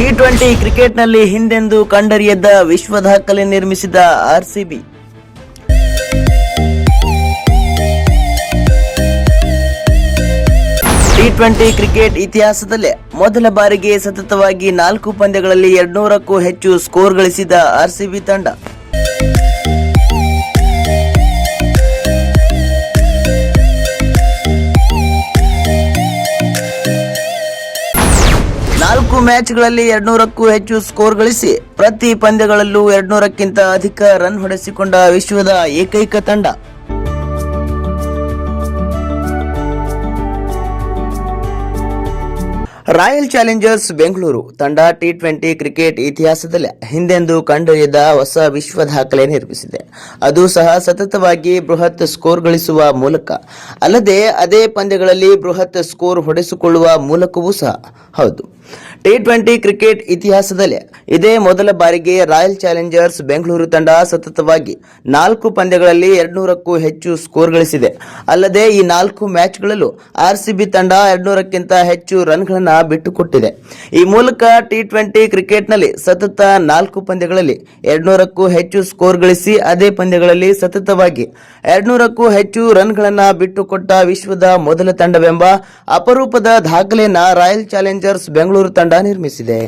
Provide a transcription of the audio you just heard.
T20 ಕ್ರಿಕೆಟ್ನಲ್ಲಿ ಹಿಂದೆಂದೂ ಕಂಡರಿಯದ ವಿಶ್ವ ದಾಖಲೆ ನಿರ್ಮಿಸಿದ ಆರ್ಸಿಬಿ. ಟಿ20 ಕ್ರಿಕೆಟ್ ಇತಿಹಾಸದಲ್ಲೇ ಮೊದಲ ಬಾರಿಗೆ ಸತತವಾಗಿ 4 ಪಂದ್ಯಗಳಲ್ಲಿ 200ಕ್ಕೂ ಹೆಚ್ಚು ಸ್ಕೋರ್ ಗಳಿಸಿದ ಆರ್ಸಿಬಿ ತಂಡ. ಮ್ಯಾಚ್ಗಳಲ್ಲಿ 200ಕ್ಕೂ ಹೆಚ್ಚು ಸ್ಕೋರ್ ಗಳಿಸಿ ಪ್ರತಿ ಪಂದ್ಯಗಳಲ್ಲೂ 200ಕ್ಕಿಂತ ಅಧಿಕ ರನ್ ಹೊಡೆಸಿಕೊಂಡ ವಿಶ್ವದ ಏಕೈಕ ತಂಡ. ರಾಯಲ್ ಚಾಲೆಂಜರ್ಸ್ ಬೆಂಗಳೂರು ತಂಡ ಟಿ20 ಕ್ರಿಕೆಟ್ ಇತಿಹಾಸದಲ್ಲಿ ಹಿಂದೆಂದೂ ಕಂಡರಿಯದ ಹೊಸ ವಿಶ್ವ ದಾಖಲೆ ನಿರ್ಮಿಸಿದೆ. ಅದು ಸಹ ಸತತವಾಗಿ ಬೃಹತ್ ಸ್ಕೋರ್ ಗಳಿಸುವ ಮೂಲಕ, ಅಲ್ಲದೆ ಅದೇ ಪಂದ್ಯಗಳಲ್ಲಿ ಬೃಹತ್ ಸ್ಕೋರ್ ಹೊಡೆಸಿಕೊಳ್ಳುವ ಮೂಲಕವೂ ಸಹ. ಹೌದು, ಟಿ20 ಕ್ರಿಕೆಟ್ ಇತಿಹಾಸದಲ್ಲಿ ಇದೇ ಮೊದಲ ಬಾರಿಗೆ ರಾಯಲ್ ಚಾಲೆಂಜರ್ಸ್ ಬೆಂಗಳೂರು ತಂಡ ಸತತವಾಗಿ 4 ಪಂದ್ಯಗಳಲ್ಲಿ 200ಕ್ಕೂ ಹೆಚ್ಚು ಸ್ಕೋರ್ ಗಳಿಸಿದೆ. ಅಲ್ಲದೆ ಈ 4 ಮ್ಯಾಚ್ಗಳಲ್ಲೂ ಆರ್ಸಿಬಿ ತಂಡ 200ಕ್ಕಿಂತ ಹೆಚ್ಚು ರನ್ಗಳನ್ನು ಬಿಟ್ಟುಕೊಟ್ಟಿದೆ. ಈ ಮೂಲಕ ಟಿ20 ಕ್ರಿಕೆಟ್ನಲ್ಲಿ ಸತತ 4 ಪಂದ್ಯಗಳಲ್ಲಿ 200ಕ್ಕೂ ಹೆಚ್ಚು ಸ್ಕೋರ್ ಗಳಿಸಿ ಅದೇ ಪಂದ್ಯಗಳಲ್ಲಿ ಸತತವಾಗಿ 200ಕ್ಕೂ ಹೆಚ್ಚು ರನ್ಗಳನ್ನು ಬಿಟ್ಟುಕೊಟ್ಟ ವಿಶ್ವದ ಮೊದಲ ತಂಡವೆಂಬ ಅಪರೂಪದ ದಾಖಲೆಯನ್ನ ರಾಯಲ್ ಚಾಲೆಂಜರ್ಸ್ ಬೆಂಗಳೂರು ತಂಡ ನಿರ್ಮಿಸಿದೆ.